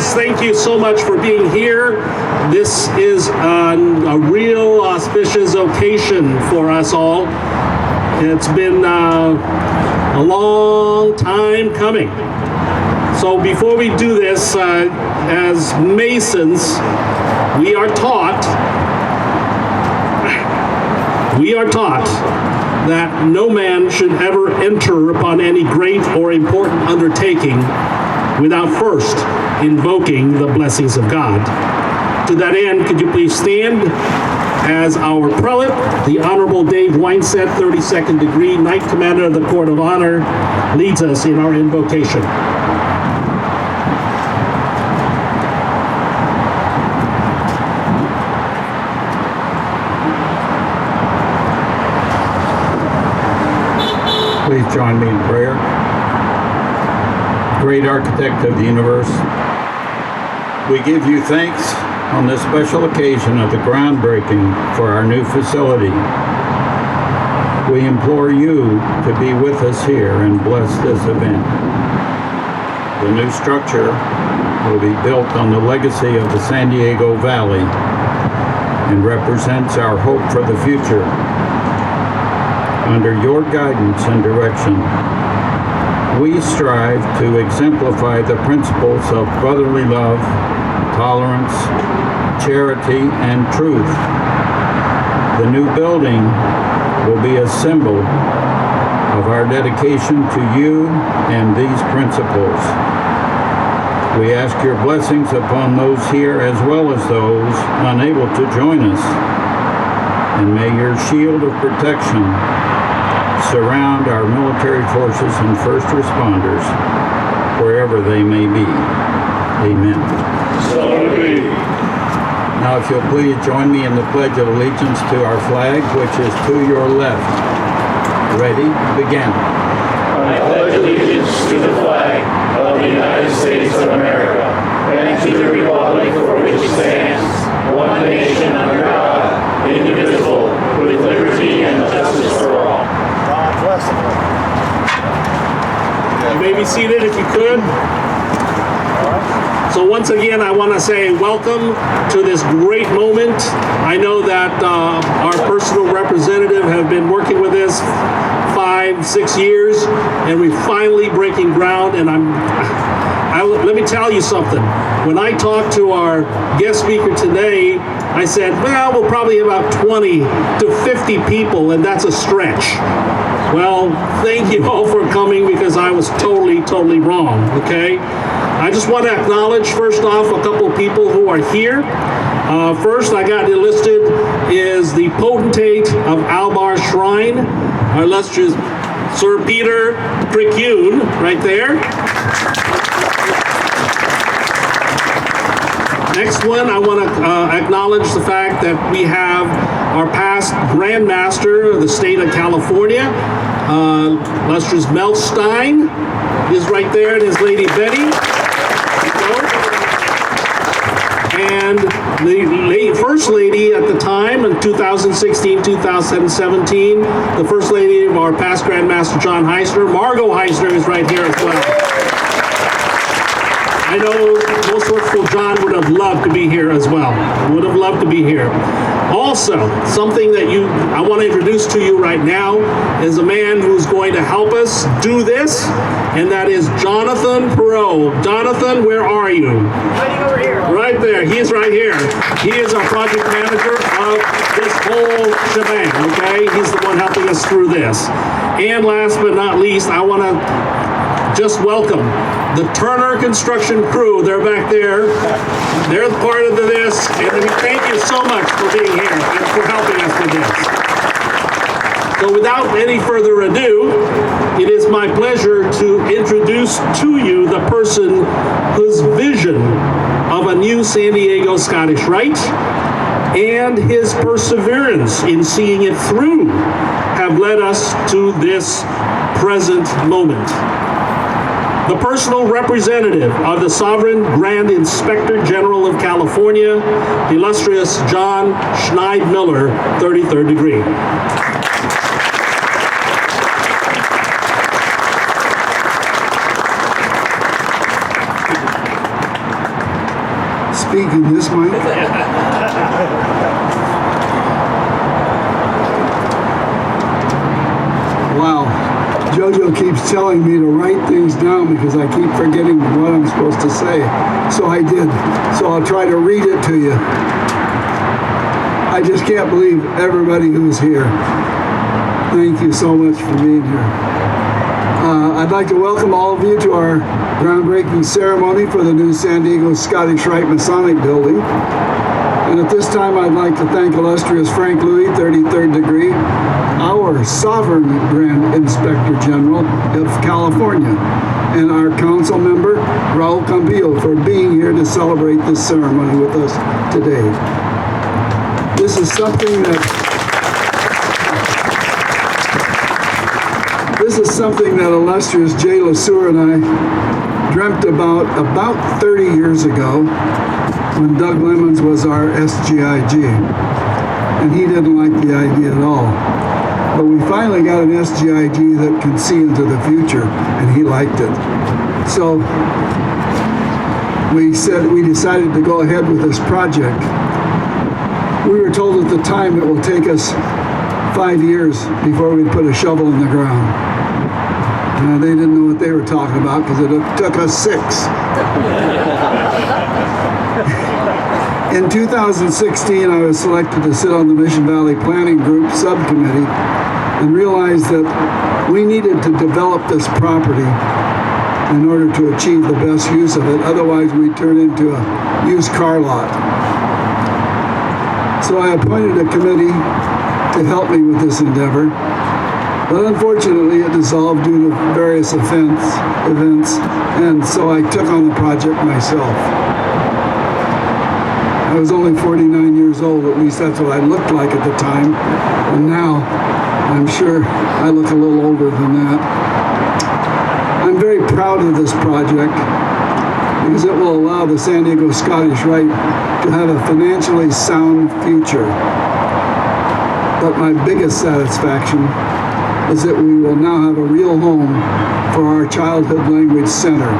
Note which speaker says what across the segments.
Speaker 1: friends, thank you so much for being here. This is a real auspicious occasion for us all. It's been a long time coming. So before we do this, as Masons, we are taught that no man should ever enter upon any great or important undertaking without first invoking the blessings of God. To that end, could you please stand as our prelate, the Honorable Dave Winesett, 32nd degree, Knight Commander of the Court of Honor, leads us in our invocation.
Speaker 2: Please join me in prayer. Great Architect of the universe, we give you thanks on this special occasion of the groundbreaking for our new facility. We implore you to be with us here and bless this event. The new structure will be built on the legacy of the San Diego Valley and represents our hope for the future. Under your guidance and direction, we strive to exemplify the principles of brotherly love, tolerance, charity, and truth. The new building will be a symbol of our dedication to you and these principles. We ask your blessings upon those here as well as those unable to join us, and may your shield of protection surround our military forces and first responders wherever they may be. Amen.
Speaker 3: So be.
Speaker 2: Now, if you'll please join me in the Pledge of Allegiance to our flag, which is to your left. Ready? Begin.
Speaker 3: I pledge allegiance to the flag of the United States of America and to the republic for which it stands, one nation under God, indivisible, with liberty and justice for all.
Speaker 1: You may be seated if you could. So once again, I want to say welcome to this great moment. I know that our personal representative have been working with this 5-6 years, and we're finally breaking ground. And let me tell you something. When I talked to our guest speaker today, I said, well, we'll probably have about 20 to 50 people, and that's a stretch. Well, thank you all for coming, because I was totally wrong, okay? I just want to acknowledge, first off, a couple of people who are here. First, I got listed is the potentate of Albar Shrine, our illustrious Sir Peter Pricune, right there. Next one, I want to acknowledge the fact that we have our past Grand Master of the state of California, illustrious Mel Stein is right there, and his lady Betty. And the First Lady at the time, in 2016, 2017, the First Lady of our past Grand Master John Heisner, Margot Heisner, is right here as well. I know most worshipful John would have loved to be here as well. Would have loved to be here. Also, something that I want to introduce to you right now is a man who's going to help us do this, and that is Jonathan Perot. Jonathan, where are you?
Speaker 4: Waiting over here.
Speaker 1: Right there. He's right here. He is our project manager of this whole shebang, okay? He's the one helping us through this. And last but not least, I want to just welcome the Turner construction crew. They're back there. They're part of this, and we thank you so much for being here and for helping us with this. So without any further ado, it is my pleasure to introduce to you the person whose vision of a new San Diego Scottish Rite and his perseverance in seeing it through have led us to this present moment. The personal representative of the Sovereign Grand Inspector General of California, the illustrious John Schneidmiller, 33rd degree.
Speaker 4: speak in this mic? Wow. Jojo keeps telling me to write things down because I keep forgetting what I'm supposed to say. So I did. So I'll try to read it to you. I just can't believe everybody who's here. Thank you so much for being here. I'd like to welcome all of you to our groundbreaking ceremony for the new San Diego Scottish Rite Masonic building. And at this time, I'd like to thank illustrious Frank Louis, 33rd degree, our sovereign Grand Inspector General of California, and our council member, Raul Campillo, for being here to celebrate this ceremony with us today. This is something that illustrious Jay LeSueur and I dreamt about 30 years ago when Doug Lemons was our SGIG. And he didn't like the idea at all. But we finally got an SGIG that can see into the future, and he liked it. So we decided to go ahead with this project. We were told at the time it will take us 5 years before we put a shovel in the ground. They didn't know what they were talking about because it took us 6. In 2016, I was selected to sit on the Mission Valley Planning Group subcommittee and realized that we needed to develop this property in order to achieve the best use of it. Otherwise, we'd turn into a used car lot. So I appointed a committee to help me with this endeavor. But unfortunately, it dissolved due to various events, and so I took on the project myself. I was only 49 years old, at least that's what I looked like at the time, and now I'm sure I look a little older than that. I'm very proud of this project because it will allow the San Diego Scottish Rite to have a financially sound future. But my biggest satisfaction is that we will now have a real home for our Childhood Language Center,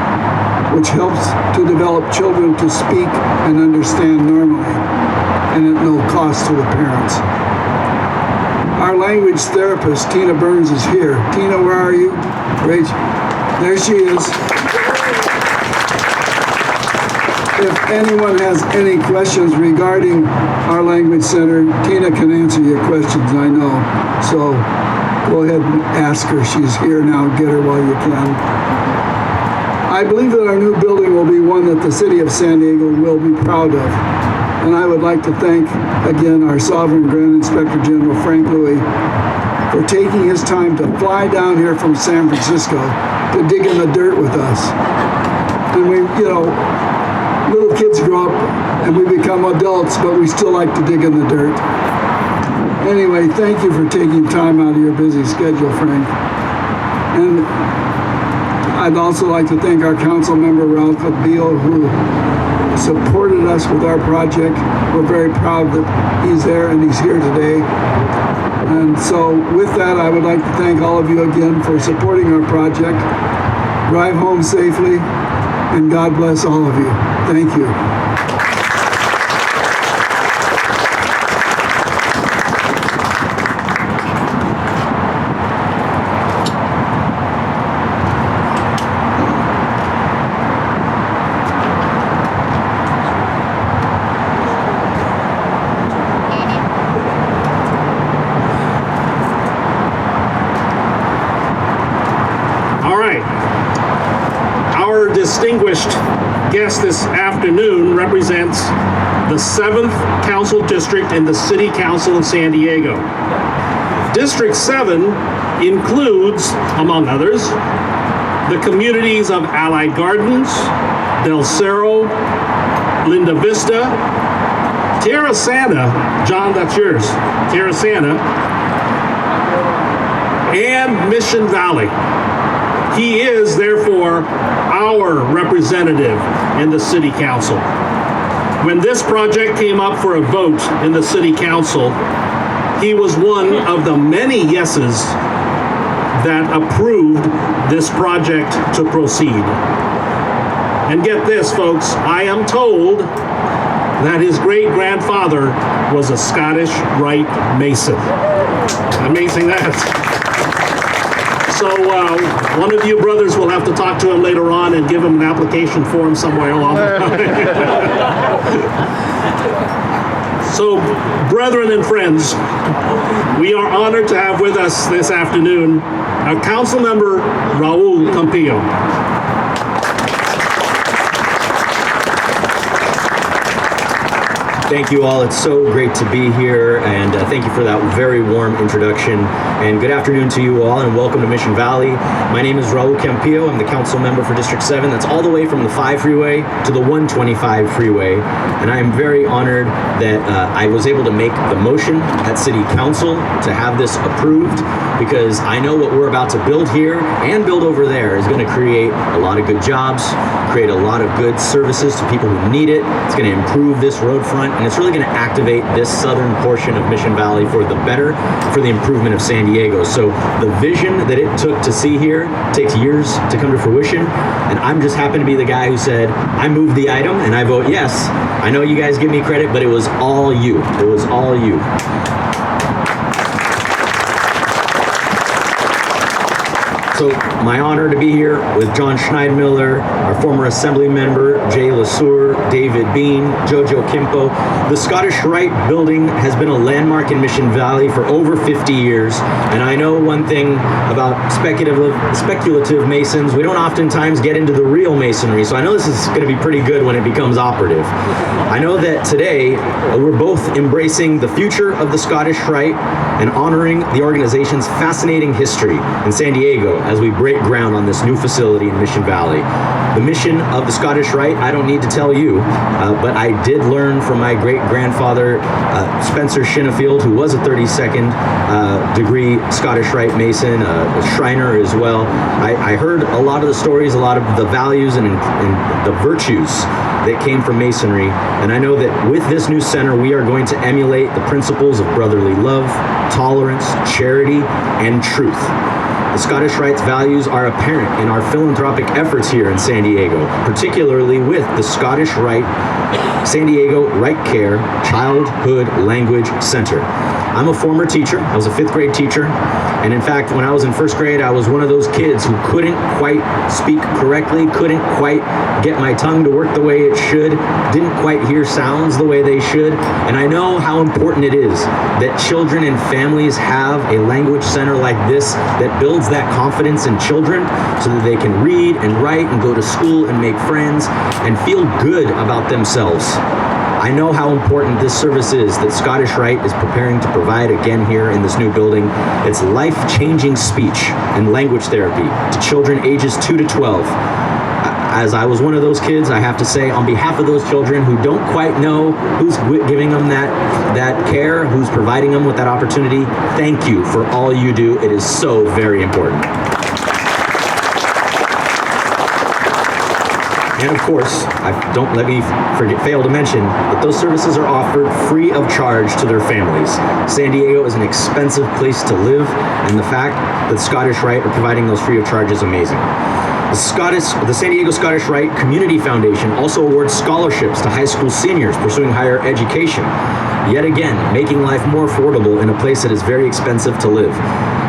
Speaker 4: which helps to develop children to speak and understand normally, and at no cost to the parents. Our language therapist, Tina Burns, is here. Tina, where are you? Great. There she is. If anyone has any questions regarding our language center, Tina can answer your questions, I know. So go ahead and ask her. She's here now. Get her while you can. I believe that our new building will be one that the city of San Diego will be proud of. And I would like to thank, again, our sovereign Grand Inspector General, Frank Louis, for taking his time to fly down here from San Francisco to dig in the dirt with us. And we, little kids grow up and we become adults, but we still like to dig in the dirt. Anyway, thank you for taking time out of your busy schedule, Frank. And I'd also like to thank our council member, Raul Campillo, who supported us with our project. We're very proud that he's there and he's here today. And so with that, I would like to thank all of you again for supporting our project. Drive home safely, and God bless all of you. Thank you.
Speaker 1: Distinguished guest this afternoon represents the 7th Council District in the City Council of San Diego. District 7 includes, among others, the communities of Allied Gardens, Del Cerro, Linda Vista, Tierra Santa, John, that's yours, Tierra Santa, and Mission Valley. He is, therefore, our representative in the City Council. When this project came up for a vote in the City Council, he was one of the many yeses that approved this project to proceed. And get this, folks, I am told that his great-grandfather was a Scottish Rite Mason. Amazing that. So one of you brothers will have to talk to him later on and give him an application form somewhere along the line. So, brethren and friends, we are honored to have with us this afternoon our council member, Raul Campillo.
Speaker 5: Thank you all. It's so great to be here, and thank you for that very warm introduction. And good afternoon to you all, and welcome to Mission Valley. My name is Raul Campillo. I'm the council member for District 7. That's all the way from the 5 freeway to the 125 freeway. And I am very honored that I was able to make the motion at City Council to have this approved, because I know what we're about to build here and build over there is going to create a lot of good jobs, create a lot of good services to people who need it. It's going to improve this road front, and it's really going to activate this southern portion of Mission Valley for the better, for the improvement of San Diego. So the vision that it took to see here takes years to come to fruition, and I'm just happen to be the guy who said, I moved the item and I vote yes. I know you guys give me credit, but it was all you. It was all you. So my honor to be here with John Schneidmiller, our former assembly member, Jay Lesueur, David Bean, Jojo Kimpo. The Scottish Rite building has been a landmark in Mission Valley for over 50 years. And I know one thing about speculative Masons, we don't oftentimes get into the real Masonry. So I know this is going to be pretty good when it becomes operative. I know that today we're both embracing the future of the Scottish Rite and honoring the organization's fascinating history in San Diego as we break ground on this new facility in Mission Valley. The mission of the Scottish Rite, I don't need to tell you, but I did learn from my great-grandfather, Spencer Shinafield, who was a 32nd degree Scottish Rite Mason, a Shriner as well. I heard a lot of the stories, a lot of the values and the virtues that came from Masonry, and I know that with this new center, we are going to emulate the principles of brotherly love, tolerance, charity, and truth. The Scottish Rite's values are apparent in our philanthropic efforts here in San Diego, particularly with the Scottish Rite San Diego Right Care Childhood Language Center. I'm a former teacher. I was a 5th grade teacher. And in fact, when I was in 1st grade, I was one of those kids who couldn't quite speak correctly, couldn't quite get my tongue to work the way it should, didn't quite hear sounds the way they should. And I know how important it is that children and families have a language center like this that builds that confidence in children so that they can read and write and go to school and make friends and feel good about themselves. I know how important this service is that Scottish Rite is preparing to provide again here in this new building. It's life-changing speech and language therapy to children ages 2 to 12. As I was one of those kids, I have to say, on behalf of those children who don't quite know who's giving them that care, who's providing them with that opportunity, thank you for all you do. It is so very important. And of course, don't let me fail to mention that those services are offered free of charge to their families. San Diego is an expensive place to live, and the fact that Scottish Rite are providing those free of charge is amazing. The San Diego Scottish Rite Community Foundation also awards scholarships to high school seniors pursuing higher education, yet again, making life more affordable in a place that is very expensive to live.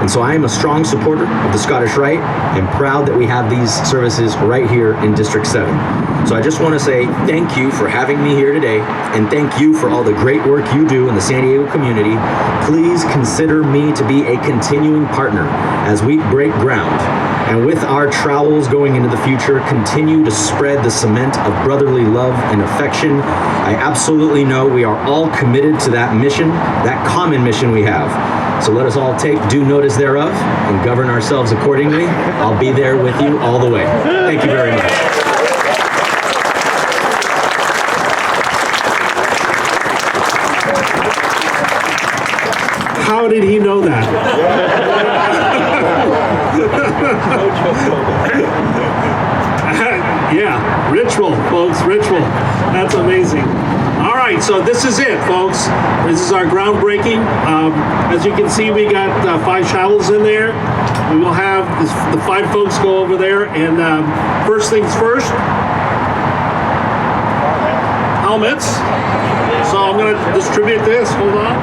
Speaker 5: And so I am a strong supporter of the Scottish Rite and proud that we have these services right here in District 7. So I just want to say thank you for having me here today, and thank you for all the great work you do in the San Diego community. Please consider me to be a continuing partner as we break ground. And with our trowels going into the future, continue to spread the cement of brotherly love and affection. I absolutely know we are all committed to that mission, that common mission we have. So let us all take due notice thereof and govern ourselves accordingly. I'll be there with you all the way. Thank you very much.
Speaker 1: How did he know that? Yeah, ritual, folks, ritual. That's amazing. All right, so this is it, folks. This is our groundbreaking. As you can see, we got 5 shovels in there. We will have the 5 folks go over there. And first things first, helmets. So I'm going to distribute this. Hold on.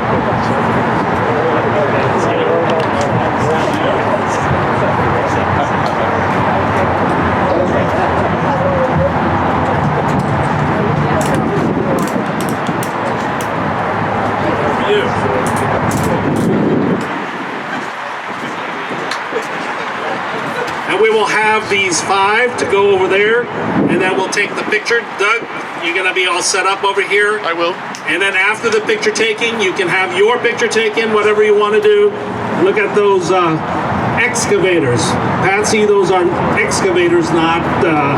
Speaker 1: And we will have these 5 to go over there, and then we'll take the picture. Doug, you're gonna be all set up over here.
Speaker 6: I will.
Speaker 1: And then after the picture taking, you can have your picture taken, whatever you want to do. Look at those excavators. Patsy, those are excavators, not the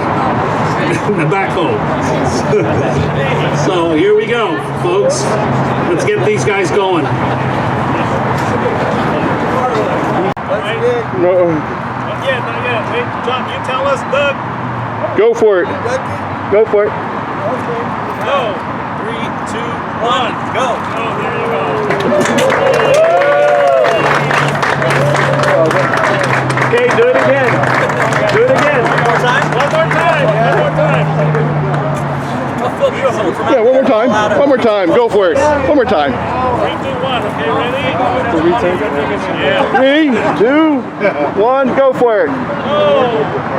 Speaker 1: backhoe. So here we go, folks. Let's get these guys going.
Speaker 6: No,
Speaker 1: Not yet. Wait, John, you tell us, Doug.
Speaker 6: go for it. Go for it.
Speaker 1: Go. 3, 2, 1, go. Oh, there you go.
Speaker 6: Okay, do it again. Do it again.
Speaker 1: One more time.
Speaker 6: Yeah, one more time. One more time. Go for it. One more time.
Speaker 1: 3, 2, 1. Okay, ready? Yeah.
Speaker 6: 3, 2, 1, go for it.
Speaker 1: Oh.